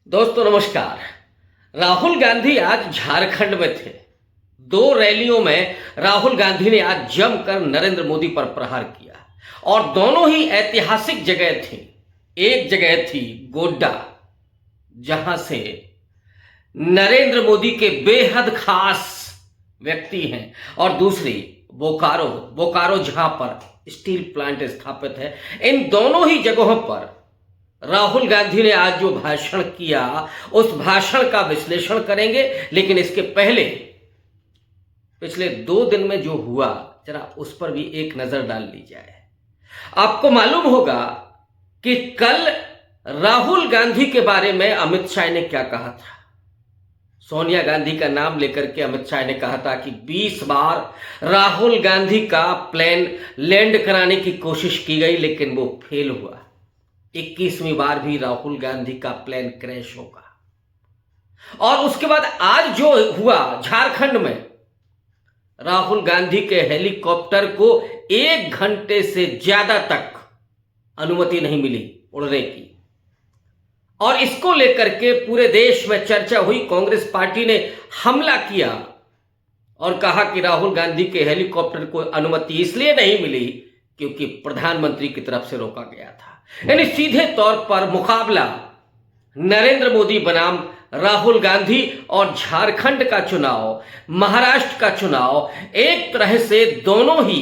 दोस्तों नमस्कार। राहुल गांधी आज झारखंड में थे। दो रैलियों में राहुल गांधी ने आज जमकर नरेंद्र मोदी पर प्रहार किया और दोनों ही ऐतिहासिक जगह थी। एक जगह थी गोड्डा, जहां से नरेंद्र मोदी के बेहद खास व्यक्ति हैं, और दूसरी बोकारो जहां पर स्टील प्लांट स्थापित है। इन दोनों ही जगहों पर राहुल गांधी ने आज जो भाषण किया, उस भाषण का विश्लेषण करेंगे। लेकिन इसके पहले पिछले 2 दिन में जो हुआ, जरा उस पर भी एक नजर डाल ली जाए। आपको मालूम होगा कि कल राहुल गांधी के बारे में अमित शाह ने क्या कहा था। सोनिया गांधी का नाम लेकर के अमित शाह ने कहा था कि 20 बार राहुल गांधी का प्लेन लैंड कराने की कोशिश की गई, लेकिन वो फेल हुआ। 21वीं बार भी राहुल गांधी का प्लेन क्रैश होगा। और उसके बाद आज जो हुआ झारखंड में, राहुल गांधी के हेलीकॉप्टर को 1 घंटे से ज्यादा तक अनुमति नहीं मिली उड़ने की, और इसको लेकर के पूरे देश में चर्चा हुई। कांग्रेस पार्टी ने हमला किया और कहा कि राहुल गांधी के हेलीकॉप्टर को अनुमति इसलिए नहीं मिली क्योंकि प्रधानमंत्री की तरफ से रोका गया था। यानी सीधे तौर पर मुकाबला नरेंद्र मोदी बनाम राहुल गांधी, और झारखंड का चुनाव, महाराष्ट्र का चुनाव एक तरह से दोनों ही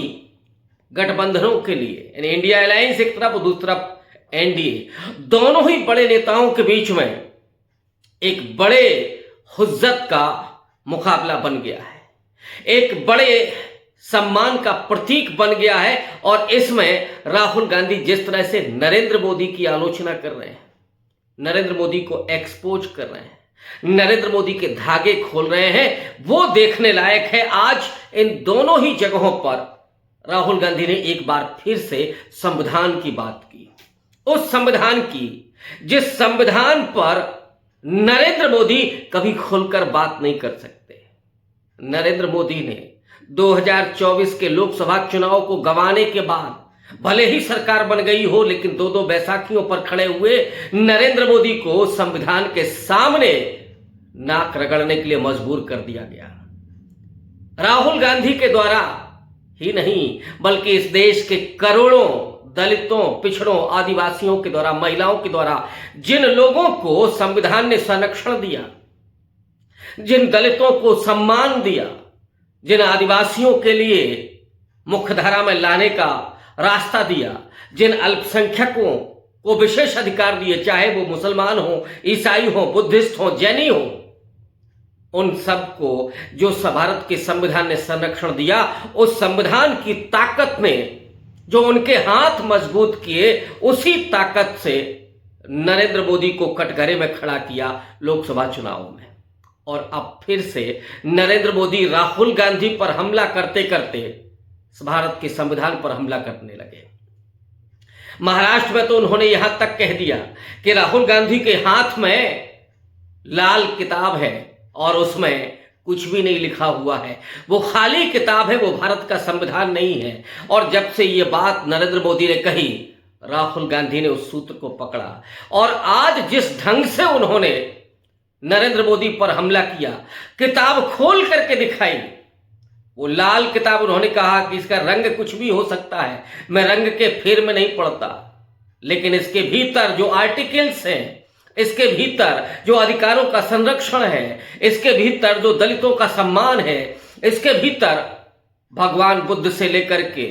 गठबंधनों के लिए, यानी इंडिया अलायंस एक तरफ और दूसरी तरफ एनडीए, दोनों ही बड़े नेताओं के बीच में एक बड़े हुज्जत का मुकाबला बन गया है, एक बड़े सम्मान का प्रतीक बन गया है। और इसमें राहुल गांधी जिस तरह से नरेंद्र मोदी की आलोचना कर रहे हैं, नरेंद्र मोदी को एक्सपोज कर रहे हैं, नरेंद्र मोदी के धागे खोल रहे हैं, वो देखने लायक है। आज इन दोनों ही जगहों पर राहुल गांधी ने एक बार फिर से संविधान की बात की, उस संविधान की जिस संविधान पर नरेंद्र मोदी कभी खुलकर बात नहीं कर सकते। नरेंद्र मोदी ने 2024 के लोकसभा चुनाव को गंवाने के बाद भले ही सरकार बन गई हो, लेकिन 2-2 बैसाखियों पर खड़े हुए नरेंद्र मोदी को संविधान के सामने नाक रगड़ने के लिए मजबूर कर दिया गया। राहुल गांधी के द्वारा ही नहीं, बल्कि इस देश के करोड़ों दलितों, पिछड़ों, आदिवासियों के द्वारा, महिलाओं के द्वारा, जिन लोगों को संविधान ने संरक्षण दिया, जिन दलितों को सम्मान दिया, जिन आदिवासियों के लिए मुख्यधारा में लाने का रास्ता दिया, जिन अल्पसंख्यकों को विशेष अधिकार दिए, चाहे वो मुसलमान हो, ईसाई हो, बुद्धिस्ट हो, जैनी हो, उन सबको जो भारत के संविधान ने संरक्षण दिया, उस संविधान की ताकत ने जो उनके हाथ मजबूत किए, उसी ताकत से नरेंद्र मोदी को कटघरे में खड़ा किया लोकसभा चुनाव में। और अब फिर से नरेंद्र मोदी राहुल गांधी पर हमला करते करते भारत के संविधान पर हमला करने लगे। महाराष्ट्र में तो उन्होंने यहां तक कह दिया कि राहुल गांधी के हाथ में लाल किताब है और उसमें कुछ भी नहीं लिखा हुआ है, वो खाली किताब है, वो भारत का संविधान नहीं है। और जब से ये बात नरेंद्र मोदी ने कही, राहुल गांधी ने उस सूत्र को पकड़ा, और आज जिस ढंग से उन्होंने नरेंद्र मोदी पर हमला किया, किताब खोल करके दिखाई, वो लाल किताब, उन्होंने कहा कि इसका रंग कुछ भी हो सकता है, मैं रंग के फेर में नहीं पड़ता, लेकिन इसके भीतर जो आर्टिकल्स हैं, इसके भीतर जो अधिकारों का संरक्षण है, इसके भीतर जो दलितों का सम्मान है, इसके भीतर भगवान बुद्ध से लेकर के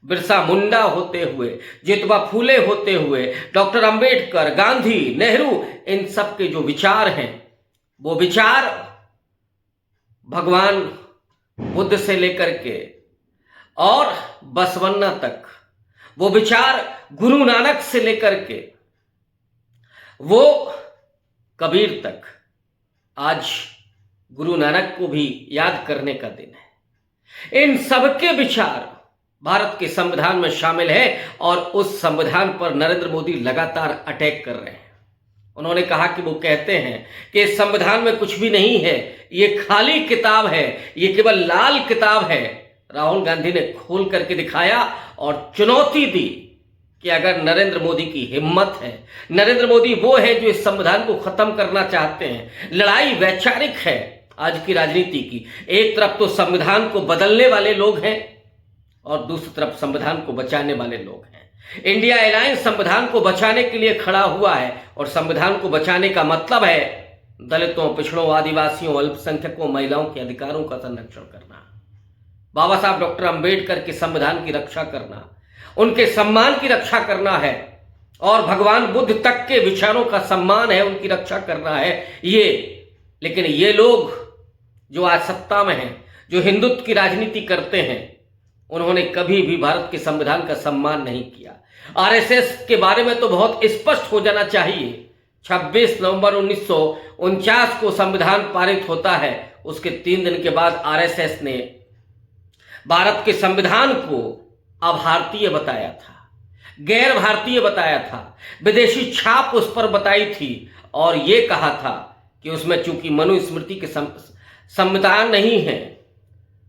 बिरसा मुंडा होते हुए, जितवा फूले होते हुए, डॉक्टर अंबेडकर, गांधी, नेहरू, इन सब के जो विचार हैं, वो विचार भगवान बुद्ध से लेकर के और बसवन्ना तक, वो विचार गुरु नानक से लेकर के वो कबीर तक, आज गुरु नानक को भी याद करने का दिन है। इन सबके विचार भारत के संविधान में शामिल है, और उस संविधान पर नरेंद्र मोदी लगातार अटैक कर रहे हैं। उन्होंने कहा कि वो कहते हैं कि इस संविधान में कुछ भी नहीं है, ये खाली किताब है, ये केवल लाल किताब है। राहुल गांधी ने खोल करके दिखाया और चुनौती दी कि अगर नरेंद्र मोदी की हिम्मत है, नरेंद्र मोदी वो है जो इस संविधान को खत्म करना चाहते हैं। लड़ाई वैचारिक है आज की राजनीति की। एक तरफ तो संविधान को बदलने वाले लोग हैं और दूसरी तरफ संविधान को बचाने वाले लोग हैं। इंडिया अलायंस संविधान को बचाने के लिए खड़ा हुआ है और संविधान को बचाने का मतलब है दलितों, पिछड़ों, आदिवासियों, अल्पसंख्यकों, महिलाओं के अधिकारों का संरक्षण करना, बाबा साहब डॉक्टर अंबेडकर के संविधान की रक्षा करना, उनके सम्मान की रक्षा करना है और भगवान बुद्ध तक के विचारों का सम्मान है, उनकी रक्षा करना है ये। लेकिन ये लोग जो आज सत्ता में हैं, जो हिंदुत्व की राजनीति करते हैं, उन्होंने कभी भी भारत के संविधान का सम्मान नहीं किया। आरएसएस के बारे में तो बहुत स्पष्ट हो जाना चाहिए। 26 नवंबर 1949 को संविधान पारित होता है, उसके 3 दिन के बाद आरएसएस ने भारत के संविधान को अभारतीय बताया था, गैर भारतीय बताया था, विदेशी छाप उस पर बताई थी और यह कहा था कि उसमें चूंकि मनुस्मृति के संविधान नहीं है,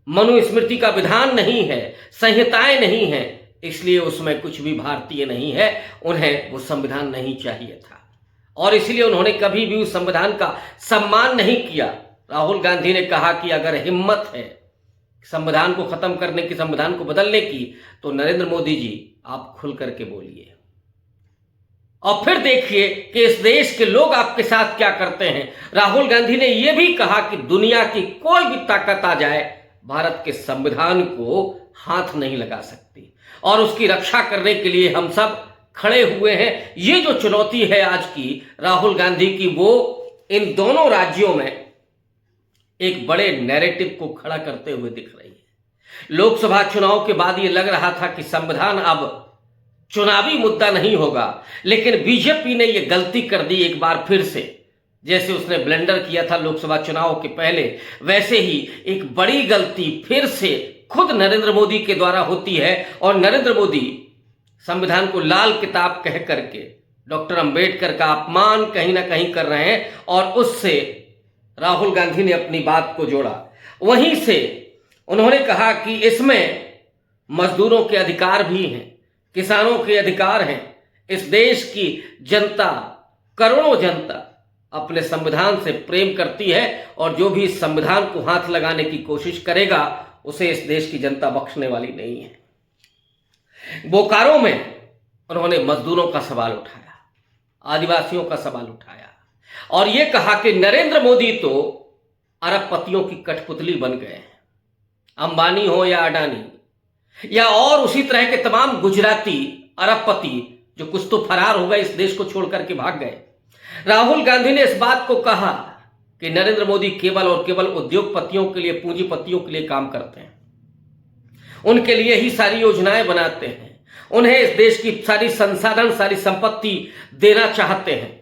मनुस्मृति का विधान नहीं है, संहिताएं नहीं है, इसलिए उसमें कुछ भी भारतीय नहीं है, उन्हें वो संविधान नहीं चाहिए था और इसलिए उन्होंने कभी भी उस संविधान का सम्मान नहीं किया। राहुल गांधी ने कहा कि अगर हिम्मत है संविधान को खत्म करने की, संविधान को बदलने की, तो नरेंद्र मोदी जी आप खुल करके बोलिए और फिर देखिए कि इस देश के लोग आपके साथ क्या करते हैं। राहुल गांधी ने यह भी कहा कि दुनिया की कोई भी ताकत आ जाए, भारत के संविधान को हाथ नहीं लगा सकती और उसकी रक्षा करने के लिए हम सब खड़े हुए हैं। ये जो चुनौती है आज की राहुल गांधी की, वो इन दोनों राज्यों में एक बड़े नैरेटिव को खड़ा करते हुए दिख रही है। लोकसभा चुनाव के बाद ये लग रहा था कि संविधान अब चुनावी मुद्दा नहीं होगा, लेकिन बीजेपी ने यह गलती कर दी एक बार फिर से। जैसे उसने ब्लंडर किया था लोकसभा चुनाव के पहले, वैसे ही एक बड़ी गलती फिर से खुद नरेंद्र मोदी के द्वारा होती है और नरेंद्र मोदी संविधान को लाल किताब कह करके डॉक्टर अंबेडकर का अपमान कहीं ना कहीं कर रहे हैं और उससे राहुल गांधी ने अपनी बात को जोड़ा। वहीं से उन्होंने कहा कि इसमें मजदूरों के अधिकार भी हैं, किसानों के अधिकार हैं। इस देश की जनता, करोड़ों जनता अपने संविधान से प्रेम करती है और जो भी इस संविधान को हाथ लगाने की कोशिश करेगा उसे इस देश की जनता बख्शने वाली नहीं है। बोकारो में उन्होंने मजदूरों का सवाल उठाया, आदिवासियों का सवाल उठाया और यह कहा कि नरेंद्र मोदी तो अरबपतियों की कठपुतली बन गए हैं। अंबानी हो या अडानी या और उसी तरह के तमाम गुजराती अरबपति जो कुछ तो फरार हो गए, इस देश को छोड़ करके भाग गए। राहुल गांधी ने इस बात को कहा कि नरेंद्र मोदी केवल और केवल उद्योगपतियों के लिए, पूंजीपतियों के लिए काम करते हैं, उनके लिए ही सारी योजनाएं बनाते हैं, उन्हें इस देश की सारी संसाधन, सारी संपत्ति देना चाहते हैं।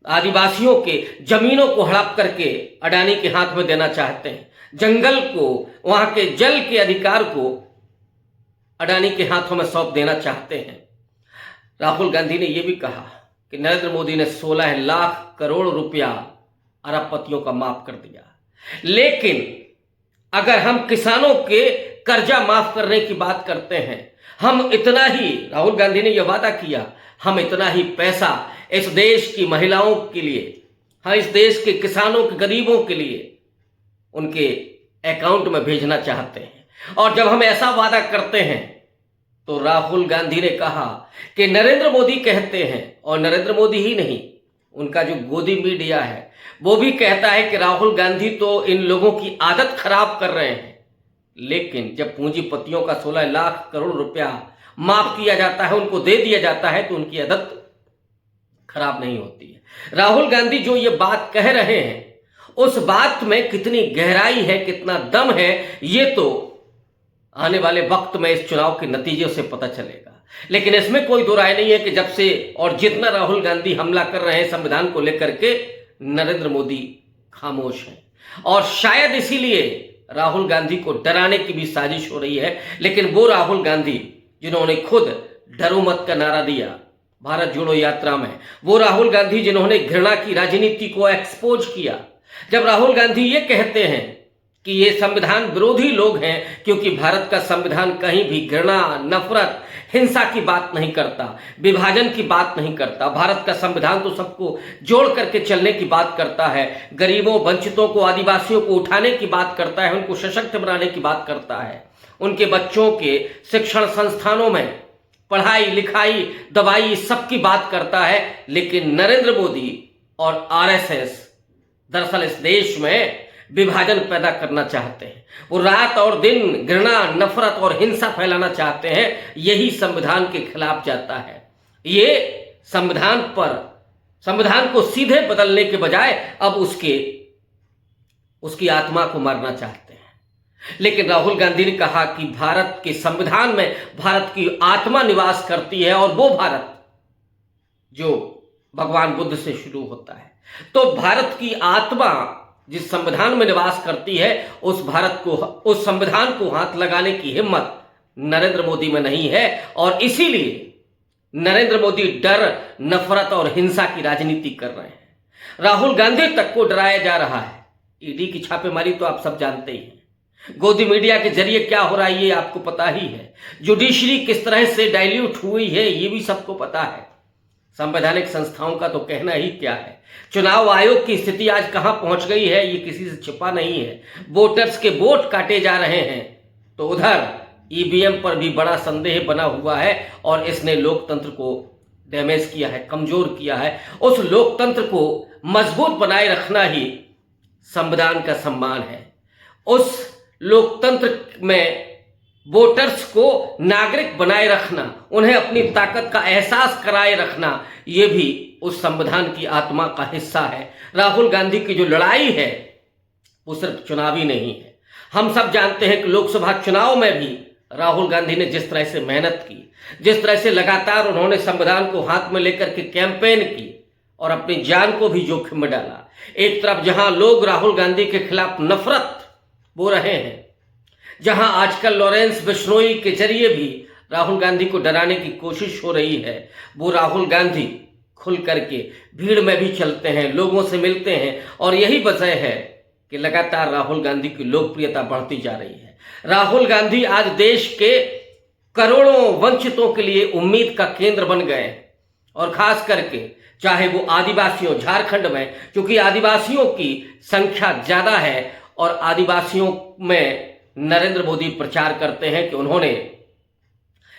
आदिवासियों के जमीनों को हड़प करके अडानी के हाथ में देना चाहते हैं, जंगल को, वहां के जल के अधिकार को अडानी के हाथों में सौंप देना चाहते हैं। राहुल गांधी ने यह भी कहा कि नरेंद्र मोदी ने 16 लाख करोड़ रुपया अरबपतियों का माफ कर दिया, लेकिन अगर हम किसानों के कर्जा माफ करने की बात करते हैं, हम इतना ही, राहुल गांधी ने यह वादा किया, हम इतना ही पैसा इस देश की महिलाओं के लिए, हाँ इस देश के किसानों के, गरीबों के लिए उनके अकाउंट में भेजना चाहते हैं। और जब हम ऐसा वादा करते हैं तो राहुल गांधी ने कहा कि नरेंद्र मोदी कहते हैं, और नरेंद्र मोदी ही नहीं, उनका जो गोदी मीडिया है वो भी कहता है कि राहुल गांधी तो इन लोगों की आदत खराब कर रहे हैं। लेकिन जब पूंजीपतियों का 16 लाख करोड़ रुपया माफ किया जाता है, उनको दे दिया जाता है, तो उनकी आदत खराब नहीं होती है। राहुल गांधी जो ये बात कह रहे हैं उस बात में कितनी गहराई है, कितना दम है, ये तो आने वाले वक्त में इस चुनाव के नतीजों से पता चलेगा। लेकिन इसमें कोई दो राय नहीं है कि जब से और जितना राहुल गांधी हमला कर रहे हैं संविधान को लेकर के, नरेंद्र मोदी खामोश हैं और शायद इसीलिए राहुल गांधी को डराने की भी साजिश हो रही है। लेकिन वो राहुल गांधी जिन्होंने खुद डरो मत का नारा दिया भारत जोड़ो यात्रा में, वो राहुल गांधी जिन्होंने घृणा की राजनीति को एक्सपोज किया, जब राहुल गांधी ये कहते हैं कि ये संविधान विरोधी लोग हैं, क्योंकि भारत का संविधान कहीं भी घृणा, नफरत, हिंसा की बात नहीं करता, विभाजन की बात नहीं करता। भारत का संविधान तो सबको जोड़ करके चलने की बात करता है, गरीबों, वंचितों को, आदिवासियों को उठाने की बात करता है, उनको सशक्त बनाने की बात करता है, उनके बच्चों के शिक्षण संस्थानों में पढ़ाई लिखाई, दवाई, सबकी बात करता है। लेकिन नरेंद्र मोदी और आरएसएस दरअसल इस देश में विभाजन पैदा करना चाहते हैं। वो रात और दिन घृणा, नफरत और हिंसा फैलाना चाहते हैं। यही संविधान के खिलाफ जाता है। ये संविधान को सीधे बदलने के बजाय अब उसकी आत्मा को मारना चाहते हैं। लेकिन राहुल गांधी ने कहा कि भारत के संविधान में भारत की आत्मा निवास करती है, और वो भारत जो भगवान बुद्ध से शुरू होता है। तो भारत की आत्मा जिस संविधान में निवास करती है, उस संविधान को हाथ लगाने की हिम्मत नरेंद्र मोदी में नहीं है। और इसीलिए नरेंद्र मोदी डर, नफरत और हिंसा की राजनीति कर रहे हैं। राहुल गांधी तक को डराया जा रहा है। ईडी की छापेमारी तो आप सब जानते ही हैं। गोदी मीडिया के जरिए क्या हो रहा है ये आपको पता ही है। जुडिशरी किस तरह से डाइल्यूट हुई है ये भी सबको पता है। संवैधानिक संस्थाओं का तो कहना ही क्या है। चुनाव आयोग की स्थिति आज कहां पहुंच गई है ये किसी से छिपा नहीं है। वोटर्स के वोट काटे जा रहे हैं, तो उधर ईवीएम पर भी बड़ा संदेह बना हुआ है, और इसने लोकतंत्र को डैमेज किया है, कमजोर किया है। उस लोकतंत्र को मजबूत बनाए रखना ही संविधान का सम्मान है। उस लोकतंत्र में वोटर्स को नागरिक बनाए रखना, उन्हें अपनी ताकत का एहसास कराए रखना, यह भी उस संविधान की आत्मा का हिस्सा है। राहुल गांधी की जो लड़ाई है वो सिर्फ चुनावी नहीं है। हम सब जानते हैं कि लोकसभा चुनाव में भी राहुल गांधी ने जिस तरह से मेहनत की, जिस तरह से लगातार उन्होंने संविधान को हाथ में लेकर के कैंपेन की और अपनी जान को भी जोखिम में डाला। एक तरफ जहां लोग राहुल गांधी के खिलाफ नफरत बो रहे हैं, जहां आजकल लॉरेंस बिश्नोई के जरिए भी राहुल गांधी को डराने की कोशिश हो रही है, वो राहुल गांधी खुल करके भीड़ में भी चलते हैं, लोगों से मिलते हैं, और यही वजह है कि लगातार राहुल गांधी की लोकप्रियता बढ़ती जा रही है। राहुल गांधी आज देश के करोड़ों वंचितों के लिए उम्मीद का केंद्र बन गए, और खास करके चाहे वो आदिवासियों, झारखंड में क्योंकि आदिवासियों की संख्या ज्यादा है, और आदिवासियों में नरेंद्र मोदी प्रचार करते हैं कि उन्होंने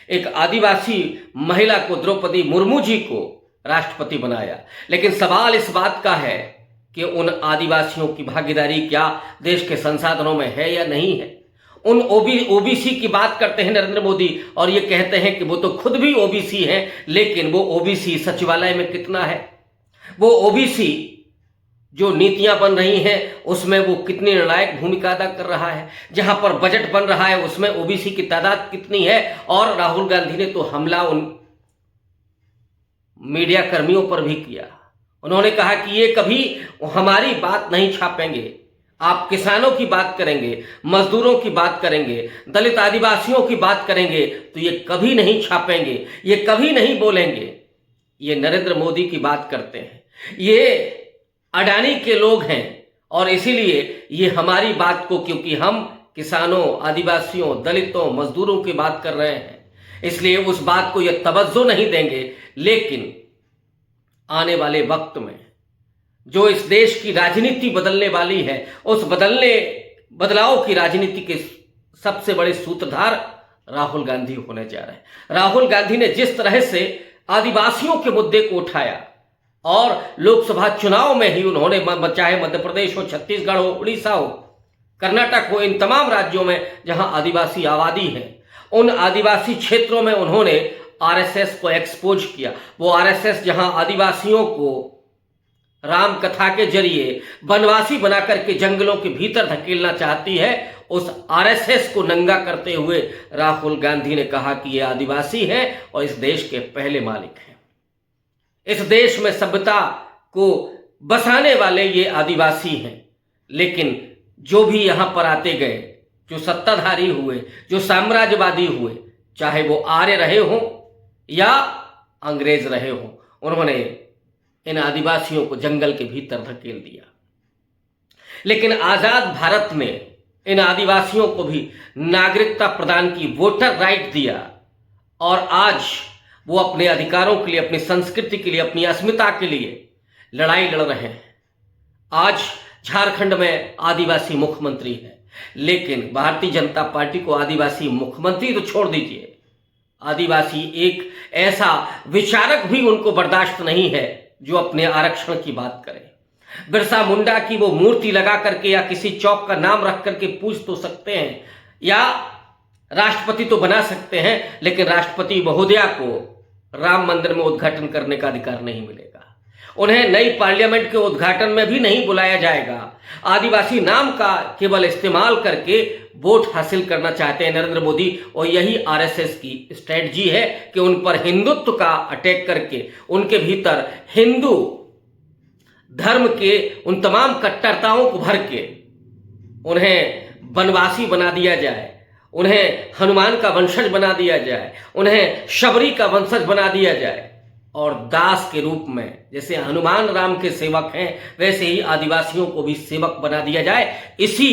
एक आदिवासी महिला को, द्रौपदी मुर्मू जी को राष्ट्रपति बनाया। लेकिन सवाल इस बात का है कि उन आदिवासियों की भागीदारी क्या देश के संसाधनों में है या नहीं है। उन ओबीसी की बात करते हैं नरेंद्र मोदी, और ये कहते हैं कि वो तो खुद भी ओबीसी हैं, लेकिन वो ओबीसी सचिवालय में कितना है, वो ओबीसी जो नीतियां बन रही हैं उसमें वो कितनी निर्णायक भूमिका अदा कर रहा है, जहां पर बजट बन रहा है उसमें ओबीसी की तादाद कितनी है। और राहुल गांधी ने तो हमला उन मीडिया कर्मियों पर भी किया। उन्होंने कहा कि ये कभी हमारी बात नहीं छापेंगे, आप किसानों की बात करेंगे, मजदूरों की बात करेंगे, दलित आदिवासियों की बात करेंगे, तो ये कभी नहीं छापेंगे, ये कभी नहीं बोलेंगे। ये नरेंद्र मोदी की बात करते हैं, ये अडानी के लोग हैं, और इसीलिए ये हमारी बात को, क्योंकि हम किसानों, आदिवासियों, दलितों, मजदूरों की बात कर रहे हैं, इसलिए उस बात को ये तवज्जो नहीं देंगे। लेकिन आने वाले वक्त में जो इस देश की राजनीति बदलने वाली है, उस बदलाव की राजनीति के सबसे बड़े सूत्रधार राहुल गांधी होने जा रहे हैं। राहुल गांधी ने जिस तरह से आदिवासियों के मुद्दे को उठाया, और लोकसभा चुनाव में ही उन्होंने, चाहे मध्य प्रदेश हो, छत्तीसगढ़ हो, उड़ीसा हो, कर्नाटक हो, इन तमाम राज्यों में जहां आदिवासी आबादी है, उन आदिवासी क्षेत्रों में उन्होंने आरएसएस को एक्सपोज किया। वो आरएसएस जहां आदिवासियों को राम कथा के जरिए वनवासी बनाकर के जंगलों के भीतर धकेलना चाहती है, उस आरएसएस को नंगा करते हुए राहुल गांधी ने कहा कि ये आदिवासी हैं और इस देश के पहले मालिक हैं। इस देश में सभ्यता को बसाने वाले ये आदिवासी हैं। लेकिन जो भी यहां पर आते गए, जो सत्ताधारी हुए, जो साम्राज्यवादी हुए, चाहे वो आर्य रहे हों या अंग्रेज रहे हों, उन्होंने इन आदिवासियों को जंगल के भीतर धकेल दिया। लेकिन आजाद भारत में इन आदिवासियों को भी नागरिकता प्रदान की, वोटर राइट दिया, और आज वो अपने अधिकारों के लिए, अपनी संस्कृति के लिए, अपनी अस्मिता के लिए लड़ाई लड़ रहे हैं। आज झारखंड में आदिवासी मुख्यमंत्री है, लेकिन भारतीय जनता पार्टी को आदिवासी मुख्यमंत्री तो छोड़ दीजिए, आदिवासी एक ऐसा विचारक भी उनको बर्दाश्त नहीं है जो अपने आरक्षण की बात करे। बिरसा मुंडा की वो मूर्ति लगा करके या किसी चौक का नाम रख करके पूछ तो सकते हैं, या राष्ट्रपति तो बना सकते हैं, लेकिन राष्ट्रपति महोदया को राम मंदिर में उद्घाटन करने का अधिकार नहीं मिलेगा। उन्हें नई पार्लियामेंट के उद्घाटन में भी नहीं बुलाया जाएगा। आदिवासी नाम का केवल इस्तेमाल करके वोट हासिल करना चाहते हैं नरेंद्र मोदी, और यही आरएसएस की स्ट्रेटजी है कि उन पर हिंदुत्व का अटैक करके, उनके भीतर हिंदू धर्म के उन तमाम कट्टरताओं को भर के उन्हें वनवासी बना दिया जाए, उन्हें हनुमान का वंशज बना दिया जाए, उन्हें शबरी का वंशज बना दिया जाए, और दास के रूप में जैसे हनुमान राम के सेवक हैं वैसे ही आदिवासियों को भी सेवक बना दिया जाए। इसी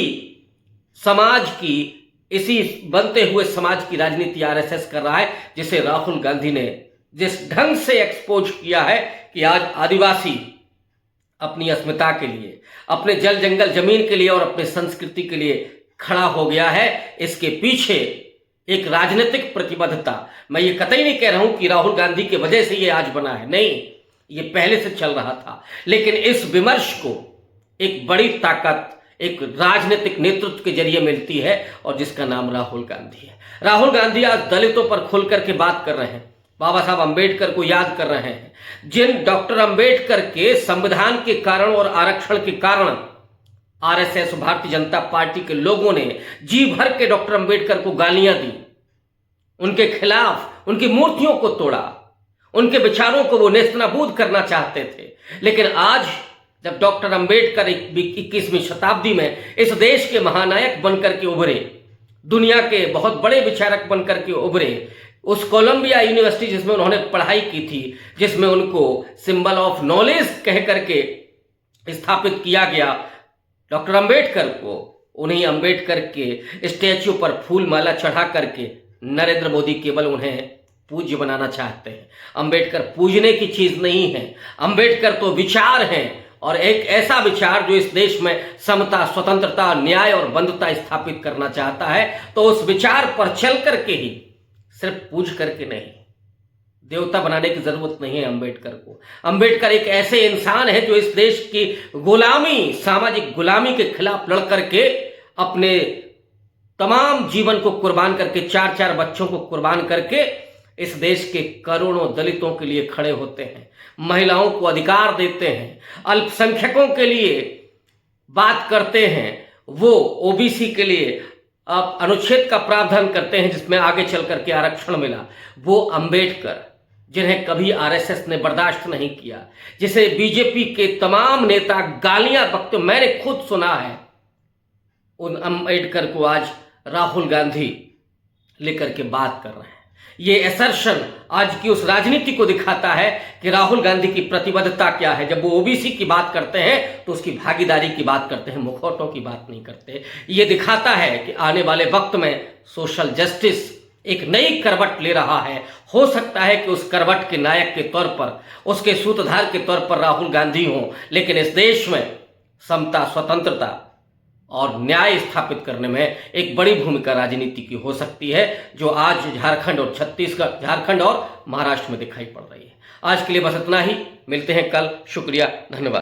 समाज की, इसी बनते हुए समाज की राजनीति आरएसएस कर रहा है, जिसे राहुल गांधी ने जिस ढंग से एक्सपोज किया है कि आज आदिवासी अपनी अस्मिता के लिए, अपने जल जंगल जमीन के लिए और अपने संस्कृति के लिए खड़ा हो गया है। इसके पीछे एक राजनीतिक प्रतिबद्धता, मैं ये कतई नहीं कह रहा हूं कि राहुल गांधी की वजह से ये आज बना है, नहीं, ये पहले से चल रहा था, लेकिन इस विमर्श को एक बड़ी ताकत एक राजनीतिक नेतृत्व के जरिए मिलती है, और जिसका नाम राहुल गांधी है। राहुल गांधी आज दलितों पर खुल करके बात कर रहे हैं, बाबा साहब अंबेडकर को याद कर रहे हैं, जिन डॉक्टर अंबेडकर के संविधान के कारण और आरक्षण के कारण आरएसएस भारतीय जनता पार्टी के लोगों ने जी भर के डॉक्टर अंबेडकर को गालियां दी, उनके खिलाफ उनकी मूर्तियों को तोड़ा, उनके विचारों को वो नेस्तनाबूद करना चाहते थे। लेकिन आज जब डॉक्टर अंबेडकर 21वीं शताब्दी में इस देश के महानायक बनकर के उभरे, दुनिया के बहुत बड़े विचारक बनकर के उभरे, उस कोलंबिया यूनिवर्सिटी जिसमें उन्होंने पढ़ाई की थी, जिसमें उनको सिंबल ऑफ नॉलेज कह करके स्थापित किया गया, डॉक्टर अंबेडकर को, उन्हीं अंबेडकर के स्टैच्यू पर फूल माला चढ़ा करके नरेंद्र मोदी केवल उन्हें पूज्य बनाना चाहते हैं। अंबेडकर पूजने की चीज नहीं है, अंबेडकर तो विचार हैं, और एक ऐसा विचार जो इस देश में समता, स्वतंत्रता, न्याय और बंधुता स्थापित करना चाहता है। तो उस विचार पर चल करके ही, सिर्फ पूज करके नहीं, देवता बनाने की जरूरत नहीं है अंबेडकर को। अंबेडकर एक ऐसे इंसान है जो इस देश की गुलामी, सामाजिक गुलामी के खिलाफ लड़ करके अपने तमाम जीवन को कुर्बान करके, 4-4 बच्चों को कुर्बान करके इस देश के करोड़ों दलितों के लिए खड़े होते हैं, महिलाओं को अधिकार देते हैं, अल्पसंख्यकों के लिए बात करते हैं, वो ओबीसी के लिए अब अनुच्छेद का प्रावधान करते हैं जिसमें आगे चल करके आरक्षण मिला। वो अंबेडकर जिन्हें कभी आरएसएस ने बर्दाश्त नहीं किया, जिसे बीजेपी के तमाम नेता गालियां बकते, मैंने खुद सुना है, उन अंबेडकर को आज राहुल गांधी लेकर के बात कर रहे हैं। ये असर्शन आज की उस राजनीति को दिखाता है कि राहुल गांधी की प्रतिबद्धता क्या है। जब वो ओबीसी की बात करते हैं तो उसकी भागीदारी की बात करते हैं, मुखौटों की बात नहीं करते। ये दिखाता है कि आने वाले वक्त में सोशल जस्टिस एक नई करवट ले रहा है। हो सकता है कि उस करवट के नायक के तौर पर, उसके सूत्रधार के तौर पर राहुल गांधी हों, लेकिन इस देश में समता, स्वतंत्रता और न्याय स्थापित करने में एक बड़ी भूमिका राजनीति की हो सकती है, जो आज झारखंड और छत्तीसगढ़, झारखंड और महाराष्ट्र में दिखाई पड़ रही है। आज के लिए बस इतना ही, मिलते हैं कल। शुक्रिया, धन्यवाद।